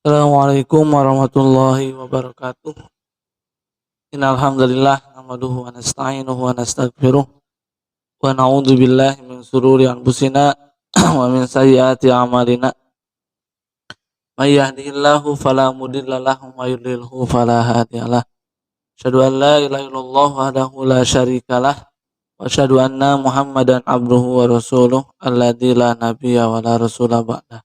Assalamualaikum warahmatullahi wabarakatuh. Innal hamdalillah nahmaduhu wa nasta'inuhu wa nastaghfiruh wa na'udzu billahi min shururi anfusina wa min sayyiati a'malina. May yahdihillahu fala mudilla lahu wa may yudlilhu fala hadiyalah. Asyhadu an la ilaha illallah wahdahu la syarikalah wa asyhadu anna Muhammadan abduhu wa rasuluh alladzi la nabiyya wa la rasula ba'dah.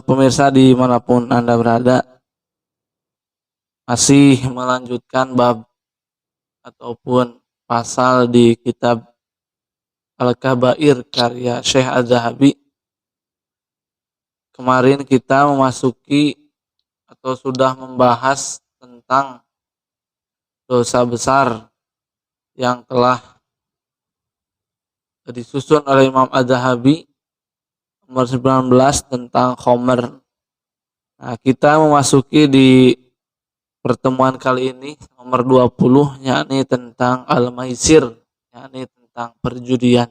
Pemirsa dimanapun Anda berada, masih melanjutkan bab ataupun pasal di kitab Al-Kabair karya Syekh Az-Zahabi. Kemarin kita memasuki atau sudah membahas tentang dosa besar yang telah disusun oleh Imam Az-Zahabi, nomor 19 tentang khomer. Nah, kita memasuki di pertemuan kali ini nomor 20, yakni tentang al-maisir, yakni tentang perjudian.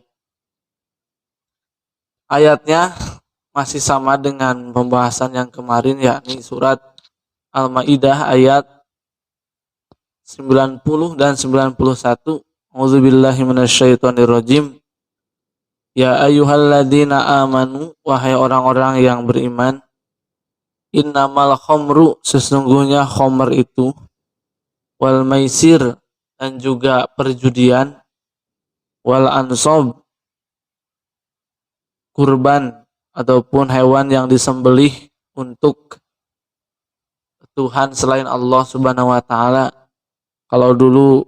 Ayatnya masih sama dengan pembahasan yang kemarin, yakni surat Al-Maidah ayat 90 dan 91. Auzubillahi minasyaitonirrajim. Ya ayyuhalladzina amanu, wahai orang-orang yang beriman, innamal khamru, sesungguhnya khamr itu, wal maisir, dan juga perjudian, wal ansab, kurban ataupun hewan yang disembelih untuk Tuhan selain Allah Subhanahu wa taala. Kalau dulu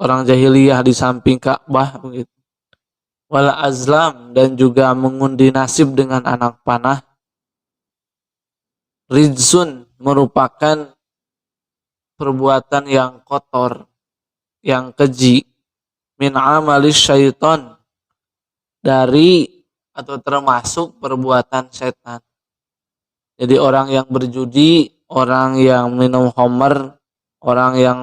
orang jahiliyah di samping Ka'bah begitu. Wal azlam, dan juga mengundi nasib dengan anak panah. Rijsun, merupakan perbuatan yang kotor, yang keji, min amalis syaiton, dari atau termasuk perbuatan setan. Jadi orang yang berjudi, orang yang minum khamr, orang yang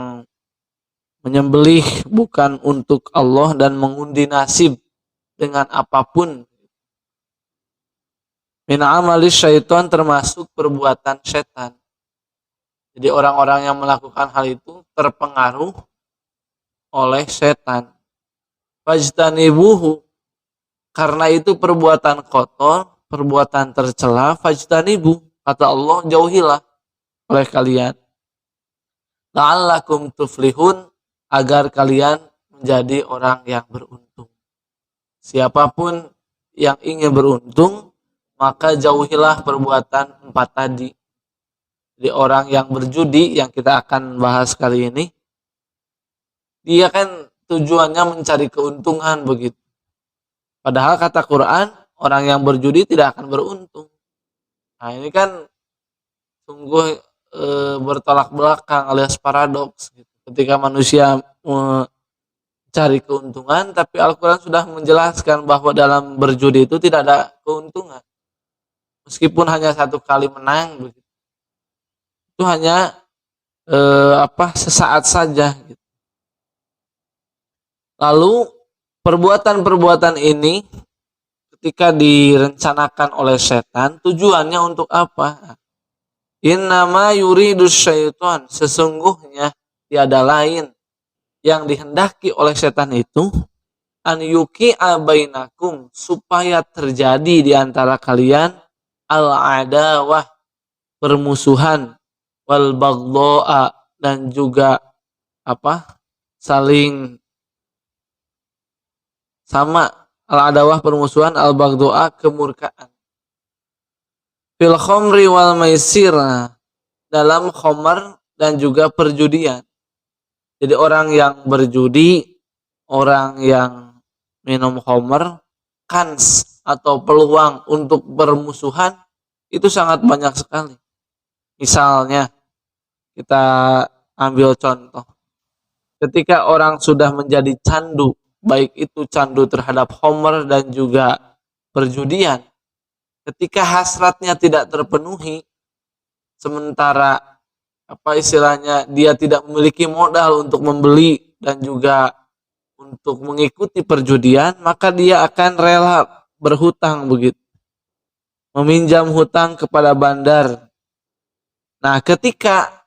menyembelih bukan untuk Allah dan mengundi nasib dengan apapun, min amalis syaiton, termasuk perbuatan setan. Jadi orang-orang yang melakukan hal itu terpengaruh oleh setan. Fajtanibuhu, karena itu perbuatan kotor, perbuatan tercela. Fajtanibu, kata Allah, jauhilah oleh kalian. La'allakum tuflihun, agar kalian menjadi orang yang beruntung. Siapapun yang ingin beruntung, maka jauhilah perbuatan 4 tadi. Jadi orang yang berjudi yang kita akan bahas kali ini, dia kan tujuannya mencari keuntungan begitu. Padahal kata Quran, orang yang berjudi tidak akan beruntung. Nah ini kan sungguh bertolak belakang alias paradoks gitu. Ketika manusia cari keuntungan, tapi Al-Quran sudah menjelaskan bahwa dalam berjudi itu tidak ada keuntungan. Meskipun hanya 1 kali menang begitu. Itu hanya sesaat saja gitu. Lalu perbuatan-perbuatan ini ketika direncanakan oleh setan, tujuannya untuk apa? Innama yuridus syaiton, sesungguhnya tiada lain yang dihendaki oleh setan itu, an yuqi'a bainakum, supaya terjadi di antara kalian al-adawah, permusuhan, wal baghdha'a, dan juga saling sama, al-adawah permusuhan, al baghdha'a kemurkaan. Fil khamri wal maisir, dalam khamr dan juga perjudian. Jadi orang yang berjudi, orang yang minum khamr, kans atau peluang untuk bermusuhan itu sangat banyak sekali. Misalnya kita ambil contoh, ketika orang sudah menjadi candu, baik itu candu terhadap khamr dan juga perjudian, ketika hasratnya tidak terpenuhi, sementara dia tidak memiliki modal untuk membeli dan juga untuk mengikuti perjudian, maka dia akan rela berhutang begitu. meminjam hutang kepada bandar. Nah, ketika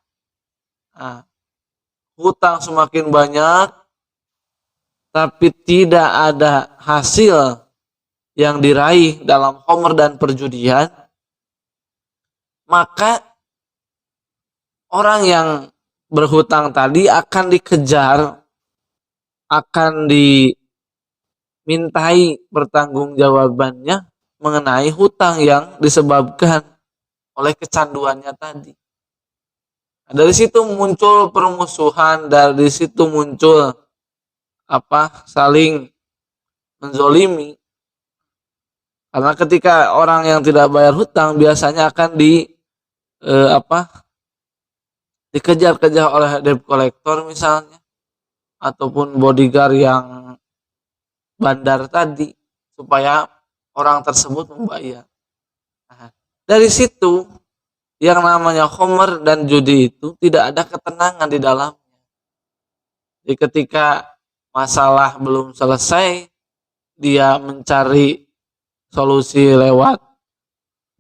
hutang semakin banyak tapi tidak ada hasil yang diraih dalam khamr dan perjudian, maka orang yang berhutang tadi akan dikejar, akan dimintai pertanggungjawabannya mengenai hutang yang disebabkan oleh kecanduannya tadi. Dari situ muncul permusuhan, dari situ muncul saling menzolimi. Karena ketika orang yang tidak bayar hutang biasanya akan dikejar-kejar oleh debt collector misalnya, ataupun bodyguard yang bandar tadi supaya orang tersebut membayar. Nah, dari situ yang namanya khamr dan judi itu tidak ada ketenangan di dalamnya. Jadi ketika masalah belum selesai, dia mencari solusi lewat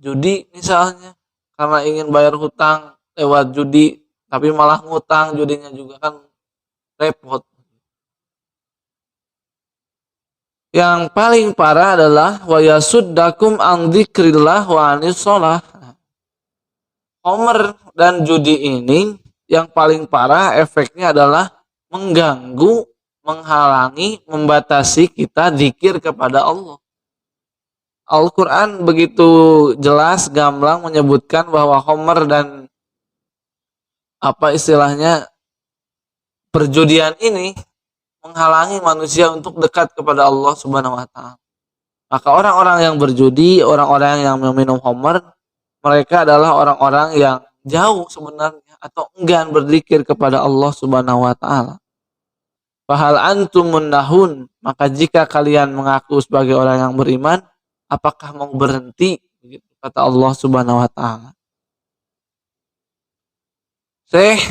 judi misalnya, karena ingin bayar hutang lewat judi, tapi malah ngutang, judinya juga kan repot. Yang paling parah adalah wa yasuddakum an dzikrillah wa anis shalah. Khamr dan judi ini yang paling parah efeknya adalah mengganggu, menghalangi, membatasi kita zikir kepada Allah. Al-Quran begitu jelas, gamblang menyebutkan bahwa khamr dan perjudian ini menghalangi manusia untuk dekat kepada Allah Subhanahu wa taala. Maka orang-orang yang berjudi, orang-orang yang meminum khamr, mereka adalah orang-orang yang jauh sebenarnya atau enggan berzikir kepada Allah Subhanahu wa taala. Fahal antum munnahun, maka jika kalian mengaku sebagai orang yang beriman, apakah mau berhenti? Kata Allah Subhanahu wa taala. Syekh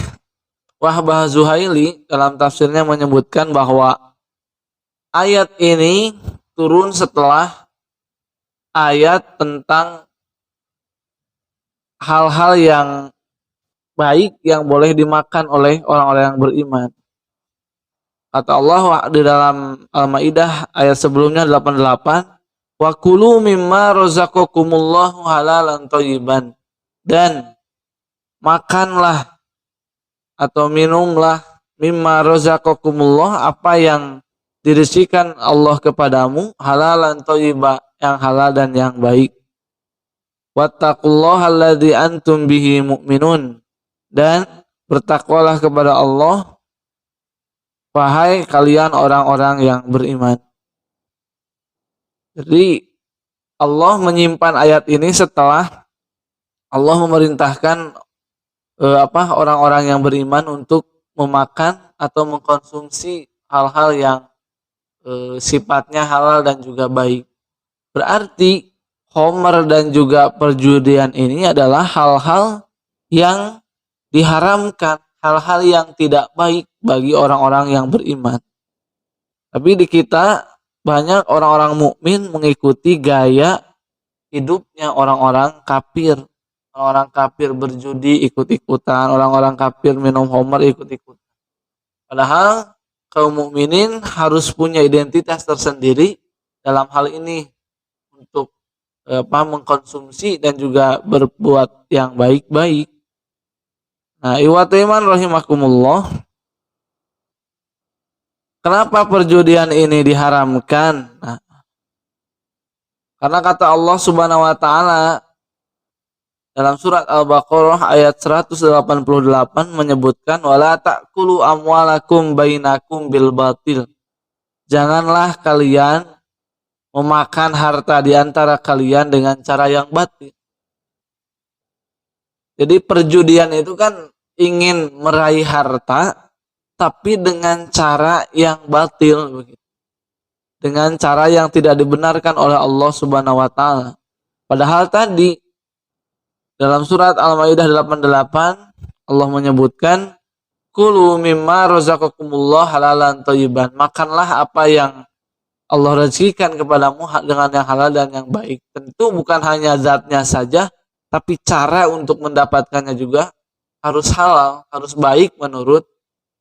Wahbah Zuhaili dalam tafsirnya menyebutkan bahwa ayat ini turun setelah ayat tentang hal-hal yang baik yang boleh dimakan oleh orang-orang yang beriman. Kata Allah di dalam Al-Maidah ayat sebelumnya 88, wa kulu mimma razaqakumullahu halalan thayyiban, dan makanlah atau minumlah mimma razaqakumullah, apa yang dirisikan Allah kepadamu, halalan thayyiba, yang halal dan yang baik. Wattaqullaha alladzi antum bihi mu'minun, dan bertakwalah kepada Allah wahai kalian orang-orang yang beriman. Jadi Allah menyimpan ayat ini setelah Allah memerintahkan orang-orang yang beriman untuk memakan atau mengkonsumsi hal-hal yang sifatnya halal dan juga baik. Berarti khamr dan juga perjudian ini adalah hal-hal yang diharamkan, hal-hal yang tidak baik bagi orang-orang yang beriman. Tapi di kita banyak orang-orang mukmin mengikuti gaya hidupnya orang-orang kafir. Orang-orang kafir berjudi ikut-ikutan, orang-orang kafir minum khamr ikut-ikutan. Padahal kaum mukminin harus punya identitas tersendiri dalam hal ini untuk mengkonsumsi dan juga berbuat yang baik-baik. Nah, ikhwatul iman rahimakumullah, kenapa perjudian ini diharamkan? Nah, karena kata Allah Subhanahu wa taala dalam surat Al-Baqarah ayat 188 menyebutkan wala ta'kulu amwalakum bainakum bil batil. Janganlah kalian memakan harta di antara kalian dengan cara yang batil. Jadi perjudian itu kan ingin meraih harta tapi dengan cara yang batil begitu. Dengan cara yang tidak dibenarkan oleh Allah Subhanahu wa taala. Padahal tadi dalam surat Al-Maidah 88 Allah menyebutkan kulu mimma razaqakumullah halalan thayyiban. Makanlah apa yang Allah rezekikan kepadamu dengan yang halal dan yang baik. Tentu bukan hanya zatnya saja, tapi cara untuk mendapatkannya juga harus halal, harus baik menurut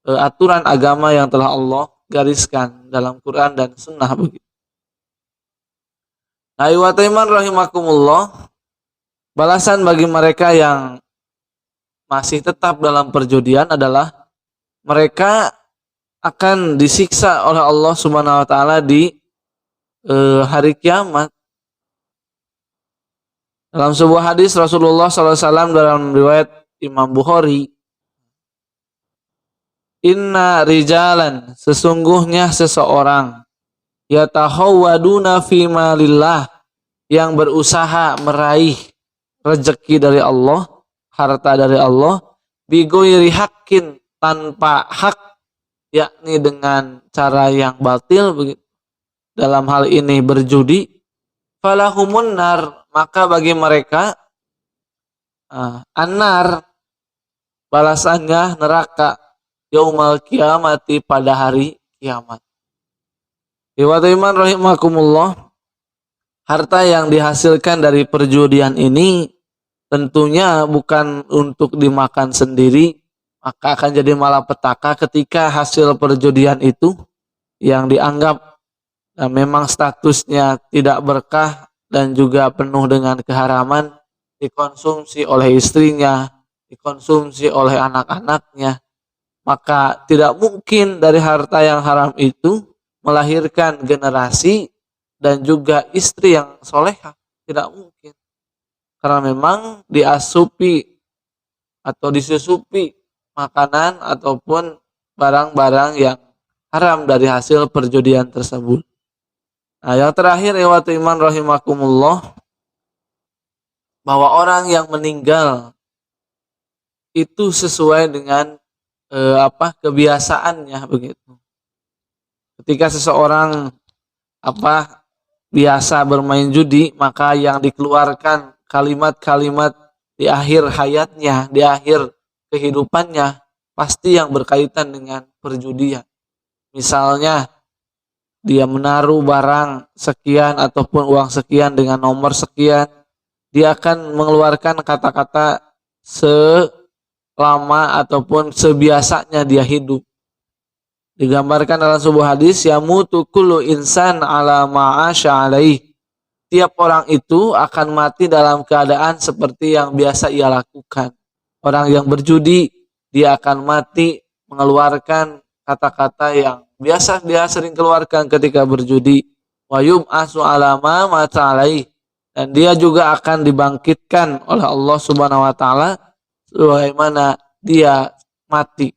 aturan agama yang telah Allah gariskan dalam Quran dan Sunnah begitu. Nah, wa taiman rahimakumullah, balasan bagi mereka yang masih tetap dalam perjudian adalah mereka akan disiksa oleh Allah Subhanahu wa taala di hari kiamat. Dalam sebuah hadis Rasulullah SAW dalam riwayat Imam Bukhari, inna rijalan, sesungguhnya seseorang, yatahawwaduna fi malillah, yang berusaha meraih rezeki dari Allah, harta dari Allah, bigoiri hakin, tanpa hak, yakni dengan cara yang batil begitu. Dalam hal ini berjudi, falahumun nar, maka bagi mereka annar, balasannya neraka, yaumal kiamati, pada hari kiamat. Iman rahimakumullah, harta yang dihasilkan dari perjudian ini tentunya bukan untuk dimakan sendiri, maka akan jadi malapetaka ketika hasil perjudian itu yang dianggap memang statusnya tidak berkah dan juga penuh dengan keharaman dikonsumsi oleh istrinya, dikonsumsi oleh anak-anaknya, maka tidak mungkin dari harta yang haram itu melahirkan generasi dan juga istri yang solehah, tidak mungkin, karena memang diasupi atau disusupi makanan ataupun barang-barang yang haram dari hasil perjudian tersebut. Nah, yang terakhir, ikhwatu iman rahimakumullah, bahwa orang yang meninggal itu sesuai dengan kebiasaannya begitu. Ketika seseorang biasa bermain judi, maka yang dikeluarkan kalimat-kalimat di akhir hayatnya, di akhir kehidupannya, pasti yang berkaitan dengan perjudian. Misalnya dia menaruh barang sekian ataupun uang sekian dengan nomor sekian, dia akan mengeluarkan kata-kata selama ataupun sebiasanya dia hidup. Digambarkan dalam sebuah hadis, yamutu kullu insan ala ma'asya alaih. Tiap orang itu akan mati dalam keadaan seperti yang biasa ia lakukan. Orang yang berjudi, dia akan mati mengeluarkan kata-kata yang biasa dia sering keluarkan ketika berjudi. Wa yub'atsu ala ma mata alaih. Dan dia juga akan dibangkitkan oleh Allah Subhanahu wa taala sebagaimana dia mati.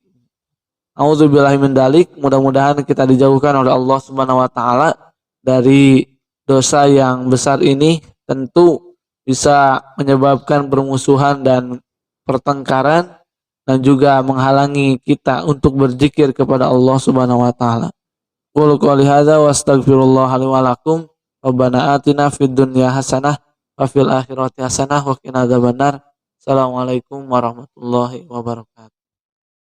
Auzubillahi min dzalik. Mudah-mudahan kita dijauhkan oleh Allah Subhanahu wa taala dari dosa yang besar ini. Tentu bisa menyebabkan permusuhan dan pertengkaran dan juga menghalangi kita untuk berzikir kepada Allah Subhanahu wa taala. Qul qouli hadza wa astaghfirullah li wa lakum. Rabbana atina fid dunya hasanah wa fil akhirati hasanah wa qina adzabannar. Assalamualaikum warahmatullahi wabarakatuh.